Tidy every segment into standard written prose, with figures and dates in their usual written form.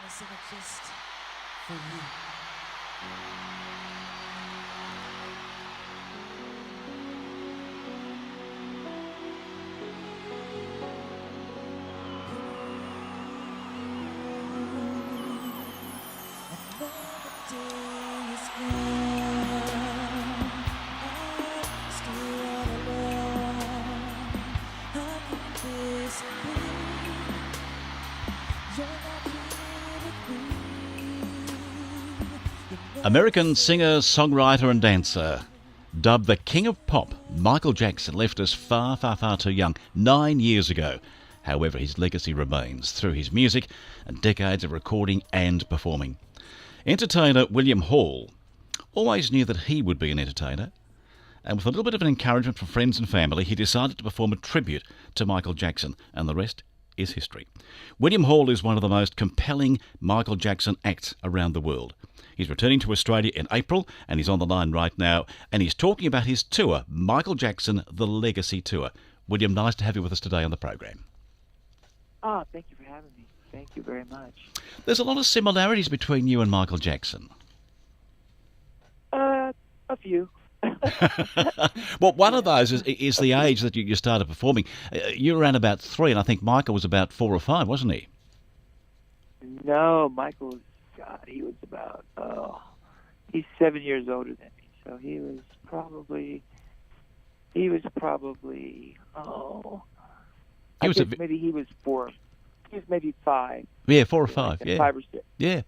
gonna sing it just for you. Another day is gone. I'm still all alone. How could this be? You're not here with me. American singer, songwriter and dancer. Dubbed the King of Pop, Michael Jackson left us far, far, far too young 9 years ago. However, his legacy remains through his music and decades of recording and performing. Entertainer William Hall always knew that he would be an entertainer, and with a little bit of an encouragement from friends and family, he decided to perform a tribute to Michael Jackson, and the rest is history. William Hall is one of the most compelling Michael Jackson acts around the world. He's returning to Australia in April, and he's on the line right now, and he's talking about his tour, Michael Jackson, The Legacy Tour. William, nice to have you with us today on the program. Oh, thank you for having me. Thank you very much. There's a lot of similarities between you and Michael Jackson. A few. Well, one of those is the age that you started performing. You were around about 3, and I think Michael was about 4 or 5, wasn't he? No, Michael was, God, he was about, he's 7 years older than me. So he was probably, He was maybe he was 4. He was maybe 5. Yeah, 4 or 5, yeah. 5 or 6. Yeah.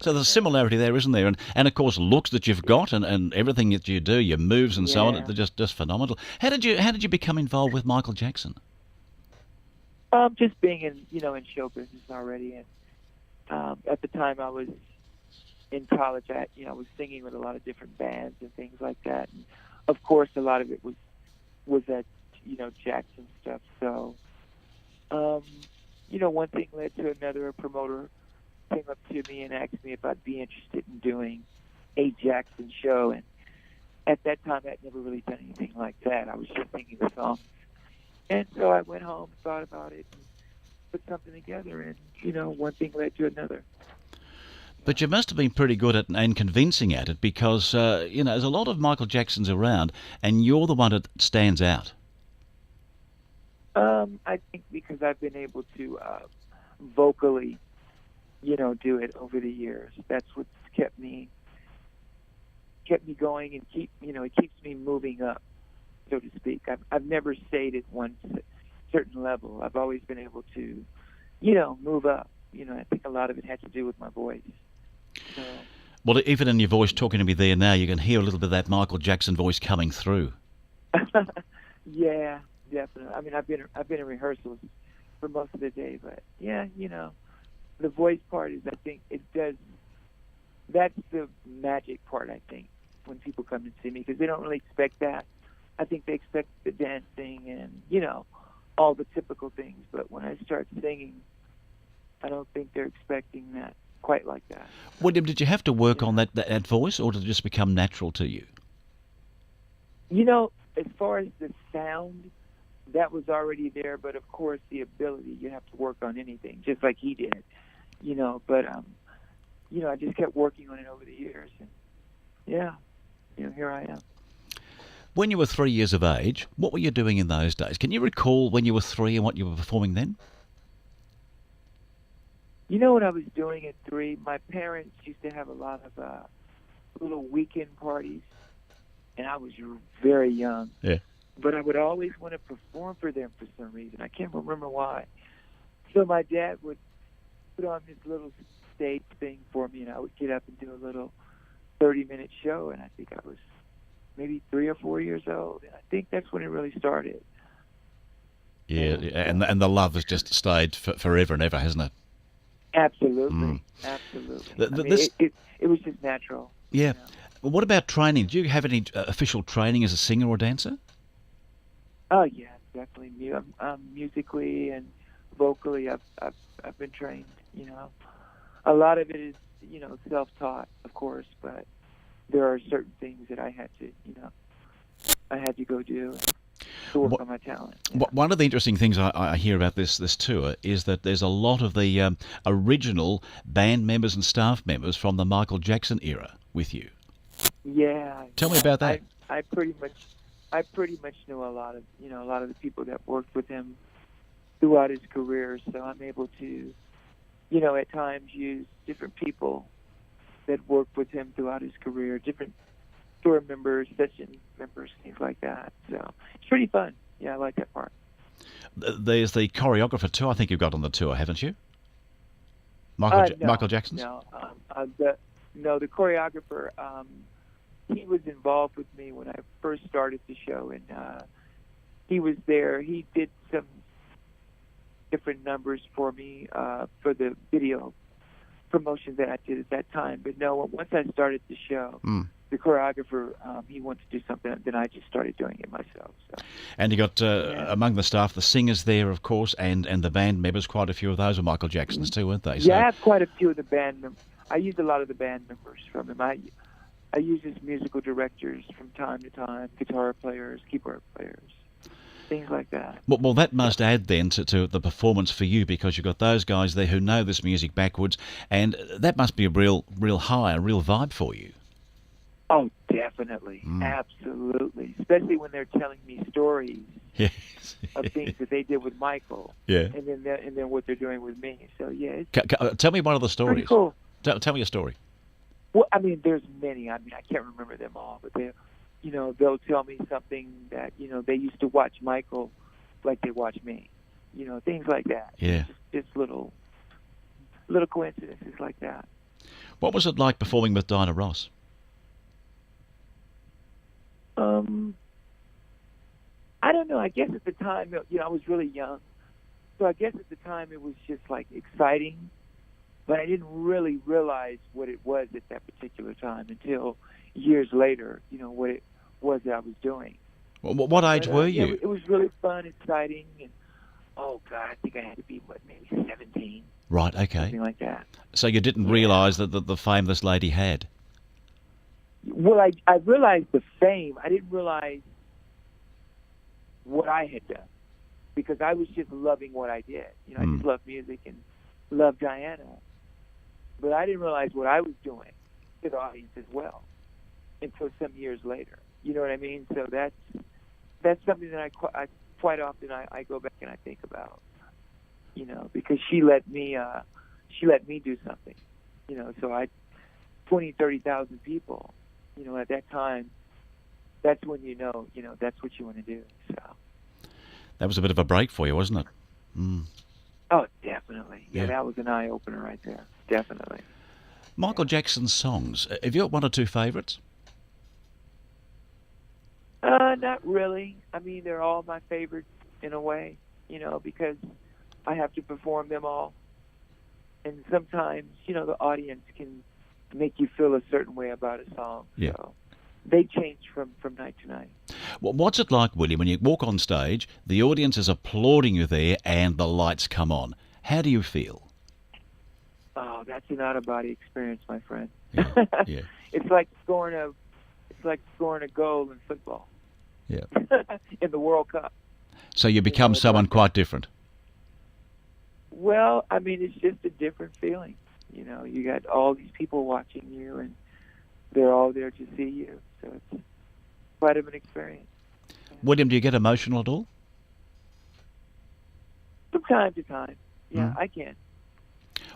So there's a similarity there, isn't there? And of course, looks that you've got and everything that you do, your moves and so on, Yeah. they're just phenomenal. How did you become involved with Michael Jackson? Just being in show business already, and at the time I was in college. I was singing with a lot of different bands and things like that. And of course, a lot of it was that Jackson stuff. So, one thing led to another. A promoter came up to me and asked me if I'd be interested in doing a Jackson show, and at that time I'd never really done anything like that. I was just singing the songs. And so I went home, thought about it, and put something together, and, one thing led to another. But you must have been pretty good at and convincing at it because, there's a lot of Michael Jacksons around and you're the one that stands out. I think because I've been able to vocally, do it over the years. That's what's kept me going and it keeps me moving up, so to speak. I've never stayed at one certain level. I've always been able to, move up. I think a lot of it had to do with my voice. So, Well, even in your voice talking to me there now, you can hear a little bit of that Michael Jackson voice coming through. yeah, definitely. I mean, I've been in rehearsals for most of the day, but yeah, the voice part is, I think it does. That's the magic part, I think, when people come and see me, because they don't really expect that. I think they expect the dancing and, all the typical things. But when I start singing, I don't think they're expecting that quite like that. William, did you have to work on that voice, or did it just become natural to you? As far as the sound, that was already there. But, of course, the ability, you have to work on anything, just like he did, But, I just kept working on it over the years. And, here I am. When you were 3 years of age, what were you doing in those days? Can you recall when you were 3 and what you were performing then? What I was doing at 3? My parents used to have a lot of little weekend parties, and I was very young. Yeah. But I would always want to perform for them for some reason. I can't remember why. So my dad would put on this little stage thing for me, and I would get up and do a little 30-minute show, and I think I was maybe 3 or 4 years old, and I think that's when it really started. Yeah, and the love has just stayed forever and ever, hasn't it? Absolutely, absolutely. It was just natural. Yeah. Well, what about training? Do you have any official training as a singer or dancer? Oh yeah, definitely. Musically and vocally, I've been trained. A lot of it is self-taught, of course, but there are certain things that I had to go do. to work What- on my talent. One of the interesting things I hear about this tour is that there's a lot of the original band members and staff members from the Michael Jackson era with you. Yeah. Tell me yeah. about that. I pretty much know a lot of the people that worked with him throughout his career, so I'm able to, at times use different people that worked with him throughout his career, different tour members, session members, things like that. So it's pretty fun. Yeah, I like that part. There's the choreographer too. I think you've got on the tour, haven't you? No, Michael Jackson's. No, the choreographer. He was involved with me when I first started the show, and he was there. He did some different numbers for me for the video promotion that I did at that time. But no, once I started the show, the choreographer, he wanted to do something, then I just started doing it myself. So. And you got among the staff the singers there, of course, and the band members. Quite a few of those were Michael Jackson's too, weren't they? Yeah, I have quite a few of the band members. I used a lot of the band members from him. I use his musical directors from time to time, guitar players, keyboard players, things like that. Well, that must add then to the performance for you, because you've got those guys there who know this music backwards, and that must be a real high, a real vibe for you. Oh, definitely. Absolutely. Especially when they're telling me stories Yes. of things that they did with Michael. Yeah. And then what they're doing with me. So, yeah, it's Tell me one of the stories. pretty cool. Tell me a story. Well, I mean, there's many. I mean, I can't remember them all, but they'll tell me something that, they used to watch Michael like they watch me. Things like that. Yeah. Just little coincidences like that. What was it like performing with Dinah Ross? I don't know. I guess at the time, I was really young. So I guess at the time it was just like exciting, but I didn't really realize what it was at that particular time until years later, what it was that I was doing. Well, what age were Yeah, you? it was really fun, exciting, and oh God, I think I had to be, maybe 17, Right, okay. something like that. So you didn't realise that the fame this lady had? Well, I realized the fame. I didn't realize what I had done because I was just loving what I did. I just loved music and loved Diana. But I didn't realize what I was doing to the audience as well until some years later. You know what I mean? So that's something that I quite often I go back and I think about. Because she let me do something. So 30,000 people. At that time, that's when that's what you want to do. So That was a bit of a break for you, wasn't it? Oh, definitely. Yeah, Yeah. that was an eye opener right there. Definitely. Michael Jackson's songs. Have you got one or two favourites? Not really. I mean, they're all my favorites in a way, because I have to perform them all. And sometimes, the audience can make you feel a certain way about a song. Yeah. So they change from night to night. What's it like, William, when you walk on stage, the audience is applauding you there and the lights come on? How do you feel? Oh, that's an out-of-body experience, my friend. Yeah. Yeah. It's like scoring a goal in football. Yeah. In the World Cup. So you become someone quite different. Well, I mean, it's just a different feeling. You got all these people watching you, and they're all there to see you. So it's quite of an experience. William, do you get emotional at all? From time to time. Yeah, I can.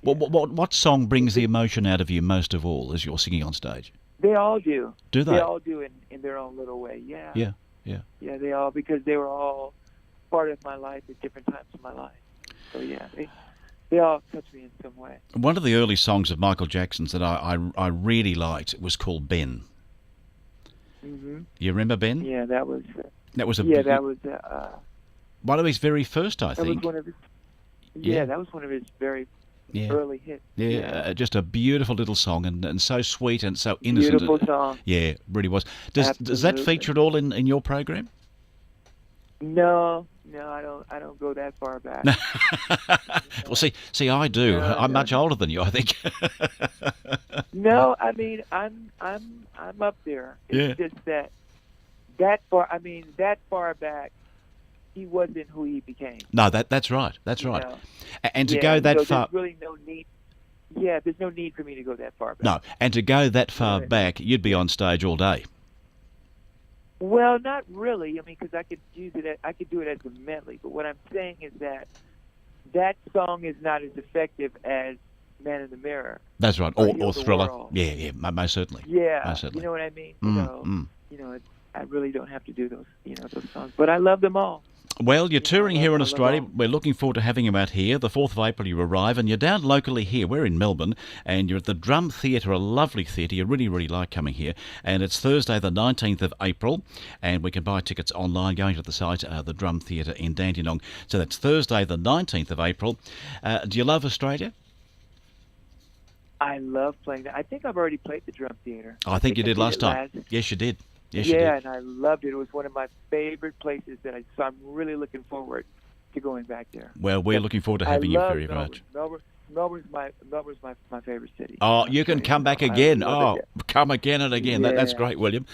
Well, what song brings the emotion out of you most of all as you're singing on stage? They all do. Do they? They all do in their own little way. Yeah. Yeah, yeah. Yeah, they all, because they were all part of my life at different times of my life. So yeah, they all touch me in some way. One of the early songs of Michael Jackson's that I really liked was called Ben. Hmm. You remember Ben? Yeah, that was. That was That was. one of his very first, I That think. was one of his. Yeah. Yeah, that was one of his very early hits. Yeah, just a beautiful little song and so sweet and so innocent. Beautiful song. Yeah, really was. Does that Absolutely. feature at all in your program? No, I don't go that far back. Well, see, I do. No, I'm no, much no. older than you, I think. No, I mean I'm up there. It's just that far. I mean that far back. he wasn't who he became. No, that's right. That's right. know? And to Yeah, go that so far. there's really no need. Yeah, there's no need for me to go that far back. No, and to go that far Right. back, you'd be on stage all day. Well, not really. I mean, because I could use it. I could do it as a medley. But what I'm saying is that song is not as effective as "Man in the Mirror." That's right. Or Or Heal the Thriller. World. Yeah, most certainly. Yeah, Most certainly. you know what I mean. Mm, So, mm. I really don't have to do those songs. But I love them all. Well, you're touring here in I love Australia. all. We're looking forward to having you out here. The 4th of April you arrive, and you're down locally here. We're in Melbourne, and you're at the Drum Theatre, a lovely theatre. You really, really like coming here. And it's Thursday the 19th of April, and we can buy tickets online going to the site, the Drum Theatre in Dandenong. So that's Thursday the 19th of April. Do you love Australia? I love playing that. I think I've already played the Drum Theatre. I think you did last it time. Yes, you did. Yes, you yeah, did. and I loved it. It was one of my favorite places so I'm really looking forward to going back there. Well, we're looking forward to having you very Melbourne. much. Melbourne's my favorite city. Oh, you can come back again. love it. Come again and again. That's Yeah. great, William.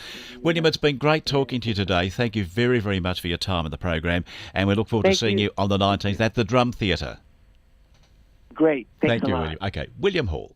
William, it's been great talking to you today. Thank you very, very much for your time in the program, and we look forward to Thank seeing you. you on the 19th at the Drum Theatre. Great. Thanks Thank a you, lot. William. Okay, William Halll.